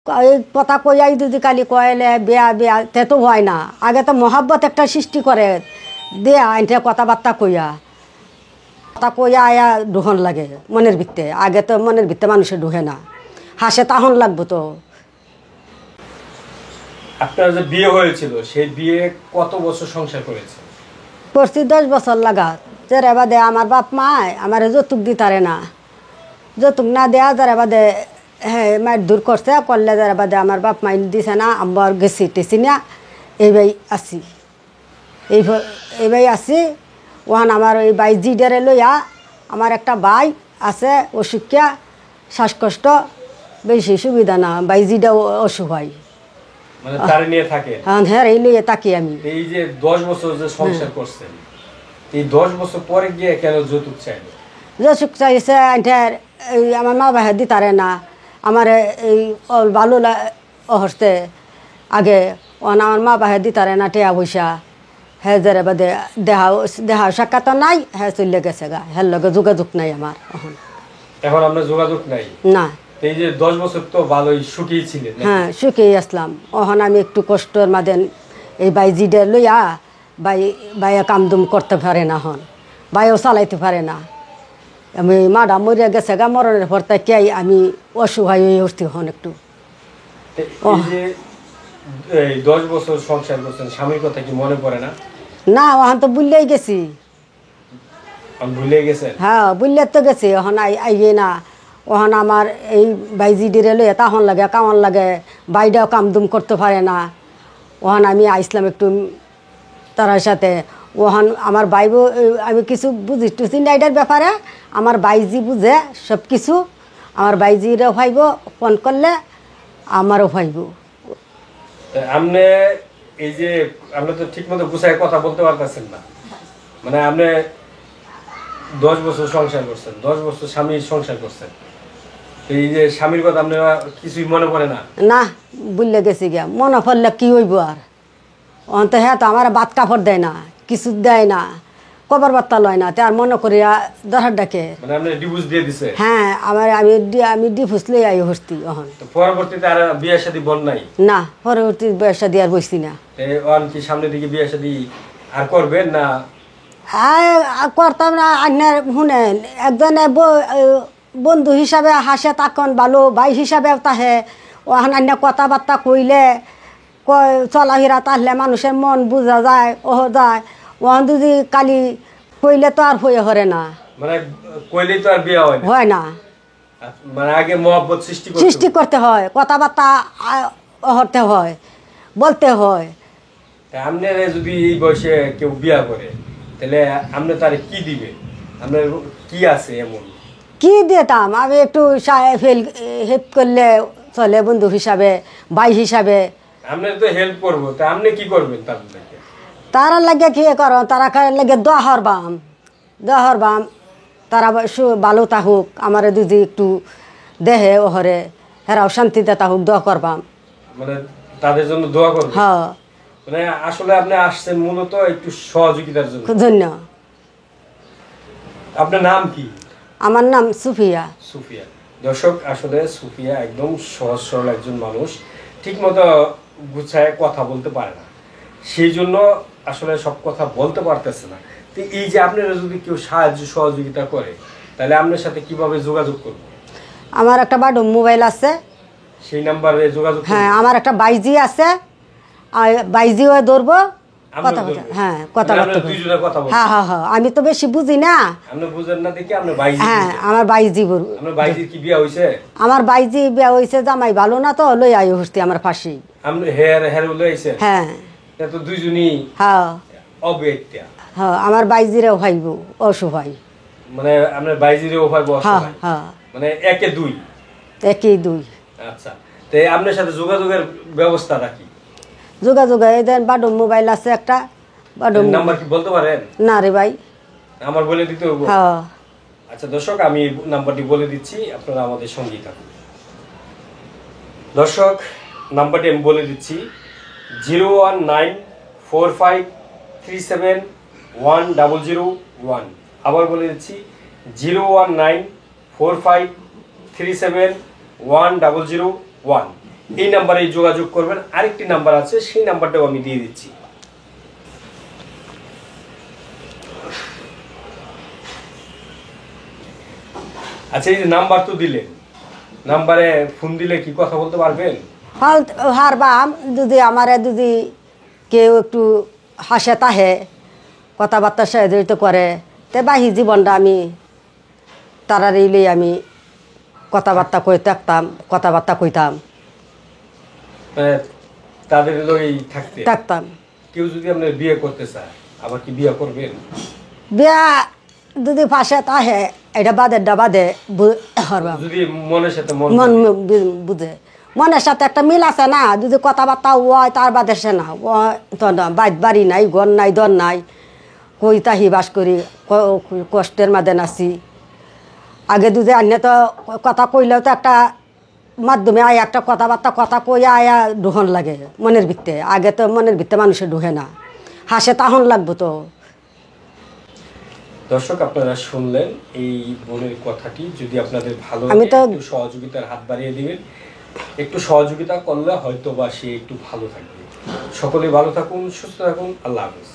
এই কথা কইয়াই যদি কালি কয়লে বেয়া বেয়া তে তো হয় না। আগে তো মহাব্বত একটা সৃষ্টি করে দেয়া আনতে কথাবার্তা কইয়া কথা কইয়া আয়া ঢুহন লাগে মনের ভিত্তে। আগে তো মনের ভিত্তে মানুষের ঢুহে না, হাসে তাহন লাগবো তো। আপনার যে বিয়ে হয়েছিল সেই বিয়ে কত বছর সংসার করেছে? করছি 10 বছর লাগাত। যারা বাদে আমার বাপ মায় আমার যৌতুক দিতারে না, যৌতুক না দেয়া যারা বাদে হ্যাঁ মায়ের দূর করছে করলে যারা বাদে আমার বাপ মাই দিছে না। আমার গেছি টেছি না এইবাই আছি, এইবাই আছি। ওহান আমার ওই বাই জিডারে লইয়া আমার একটা ভাই আছে অসুখিয়া, শ্বাসকষ্ট, বেশি সুবিধা না। বাই জিডা অসুখ হয়, মানে তারে নিয়ে থাকে। হ্যাঁ এই লইয়ে তাকি আমি। এই যে 10 বছর যে সংসার করছেন, এই 10 বছর পরে গিয়ে কেন যৌতুক চাইলো? যৌতুক চাইছে এই আমার মা বাহে দিতারে না। আমার এই ভালো হসতে আগে আমার মা বাহে দিতারে না টেয়া পয়সা। হ্যাঁ যারে বাদে দেহা সাক্ষাৎ নাই, হ্যাঁ চলে গেছে গা, হ্যাঁ লগে যোগাযোগ নাই আমার এখন। এখন আপনার যোগাযোগ নাই? না। এই যে 10 বছর তো ভালোই সুখী ছিলেন। হ্যাঁ সুখেই আসলাম। ওখানে আমি একটু কষ্টর মাদেন এই বাইজিডে লইয়া বাইয়া কামদুম করতে পারে না, হন বাইও চালাইতে পারে না। আমি মাডা মরিয়া গেছে গা, মরণের পর তাই আমি অসহায় হয়ে উঠতে হন একটু। এই যে 10 বছর সংসার করছেন, স্বামীর কথা কি মনে পড়ে না? না ওখান তো বুললেই গেছি। ভুলে গেছেন? হ্যাঁ বুললে তো গেছি, ওখান আইয়ে না। ওখান আমার এই বাইজিডিরে লইয়া তাহন লাগে কামন লাগে, বাইডাও কামদুম করতে পারে না। ওখান আমি আইসলাম একটু তার সাথে। ওখান আমার বাইবো আমি কিছু বুঝি টুচি না এটার ব্যাপারে, আমার বাইজি বুঝে সব কিছু। আমার বাইজিরও ভাইব, ফোন করলে আমারও ভাইব। আপনি এই যে আপনি তো ঠিক মতো গুছায় কথা বলতে পারতেছেন না। মানে আপনি 10 বছর সংসার করছেন, 10 বছর স্বামীর সংসার করছেন, এই যে স্বামীর কথা আপনার কিছুই মনে পড়ে না? না বুঝলে গেছি গিয়া, মনে পড়লে কি হইব আর। অন্ত হ্যাঁ তো আমার ভাত কাপড় দেয় না, কিছু দেয় না, কবর বার্তা লয় না, তার মনে করিয়া দরকার ডাকে। মানে আপনি ডিভোর্স দিয়ে দিছে? হ্যাঁ আমি ডিভোর্স লই আই হস্তি এখন। তো পরবর্তীতে আর বিয়ে শাদী বল নাই? না পরবর্তী বয়সটা দিয়ে আর বসছি না। অন কি সামনের দিকে বিয়ে শাদী আর করবেন না? করতাম না। আপনার শুনেন একজনে বন্ধু হিসাবে হাসে তাকন ভালো, ভাই হিসাবে তাহে ওখান আন্য কথাবার্তা কইলে চলাফেরা তাহলে মানুষের মন বোঝা যায়, ওহ যায়। ওখান যদি কালি কইলে তো আর হয়ে হরে না, মানে কইলেই তো আর বিয়ে হয় না। মানে আগে মহব্বত সৃষ্টি করতে হয়, কথাবার্তা হতে হয়, বলতে হয়। আপনারা যদি এই বয়সে কেউ বিয়া করে তাহলে আপনি তারে কি দিবে? আপনার কি আছে এমন? কি দিতাম আমি একটু হেল্প করলে চলে, বন্ধু হিসাবে, ভাই হিসাবে। আপনি তো হেল্প করবো, তা আপনি কি করবেন তাদেরকে? তারা লাগে কি করো, তারা লাগে দহর বাম তারা ভালো থাকুক, আমার যদি একটু দেহে ওহরে হেরাও শান্তিতে থাকুক, দোয়া করবাম। মানে তাদের জন্য দোয়া করবেন? হ্যাঁ। মানে আসলে আপনি আসছেন মূলত একটু সহযোগিতার জন্য। ধন্য। আপনার নাম কি? আমার নাম সুফিয়া। সুফিয়া। দর্শক আসলে সুফিয়া একদম সহজ সরল একজন মানুষ, ঠিক মতো গুছায় কথা বলতে পারে না, সেই জন্য আসলে সব কথা বলতে পারতেছে না। তো এই যে আপনারা যদি কেউ সাহায্য সহযোগিতা করে তাহলে আপনার সাথে কিভাবে যোগাযোগ করব? আমার একটা বাডো মোবাইল আছে, সেই নাম্বারে যোগাযোগ। হ্যাঁ আমার একটা বাইজি আছে, বাইজিও ধরবো, কথা বলতে। হ্যাঁ কথাবার্তা। হ্যাঁ হ্যাঁ হ্যাঁ আমি তো বেশি বুঝি না। আপনি বুঝেন না দেখি আপনি বাইজি। হ্যাঁ আমার বাইজি বলবো। আপনার বাইজির কি বিয়ে হইছে? আমার বাইজি বিয়ে হইছে, জামাই ভালো না তো লই আই হস্তি আমার পাশে। আপনি হেয়ার হেয়ার লই আইছে? হ্যাঁ। এটা তো দুইজনই। হ্যাঁ। অবেটটা। হ্যাঁ আমার বাইজিরে ভাইব অসহায়। মানে আপনার বাইজিরে ভাইব অসহায়? হ্যাঁ। মানে একে দুই? একই দুই। আচ্ছা, তো আপনার সাথে যোগাযোগের ব্যবস্থাটা কি? যোগাযোগ এই দেন বাডো মোবাইল আছে একটা। বাডো নাম্বার কি বলতে পারেন? না রে ভাই, আমার বলে দিতে হবে? হ্যাঁ। আচ্ছা দর্শক আমি নাম্বারটি বলে দিচ্ছি, আপনারা আমাদের সঙ্গী থাকুন। দর্শক নাম্বারটি আমি বলে দিচ্ছি 01945371001। আবার বলে দিচ্ছি 01945371001। এই নাম্বারে যোগাযোগ করবেন। আরেকটি নাম্বার আছে, সেই নাম্বারটাও আমি দিয়ে দিচ্ছি। আচ্ছা, এই যে নাম্বার তো দিলেন, নাম্বারে ফোন দিলে কি কথা বলতে পারবেন? হারবাম যদি আমারে যদি কেউ একটু হাসে তাহে কথাবার্তা সহযোগিতা করে তে বাহি জীবনটা আমি তারারিলেই আমি কথাবার্তা কই থাকতাম, কথাবার্তা কইতাম তাদের লোকই থাকতাম। কেউ যদি আপনার বিয়ে করতে চায়, আবার কি বিয়ে করবেন? বিয়া যদি পাশে তাহে এটা বাদে বাদে হরবাম যদি মনের সাথে মন বুঝে মনের সাথে একটা মিল আছে না, যদি কথাবার্তা হয় তার বাদে সে না তো না, বাইত বাড়ি নাই, ঘর নাই, দর নাই, কই তাহি বাস করি, কষ্টের মাঝে নাচি। আগে যদি আন্য তো কথা কইলেও তো একটা মাধ্যমে আয় একটা কথাবার্তা কথা কই আয়া ঢুহন লাগে মনের ভিত্তে। আগে তো মনের ভিত্তে মানুষের ঢুহে না, হাসে তাহন লাগবো তো। দর্শক, আপনারা শুনলেন এই বোনের কথাটি। যদি আপনাদের ভালো আমি লাগে তো একটু সহযোগিতার হাত বাড়িয়ে দিবেন। একটু সহযোগিতা করলে হয়তো বা সে একটু ভালো থাকবে। সকলে ভালো থাকুন, সুস্থ থাকুন। আল্লাহ হাফেজ।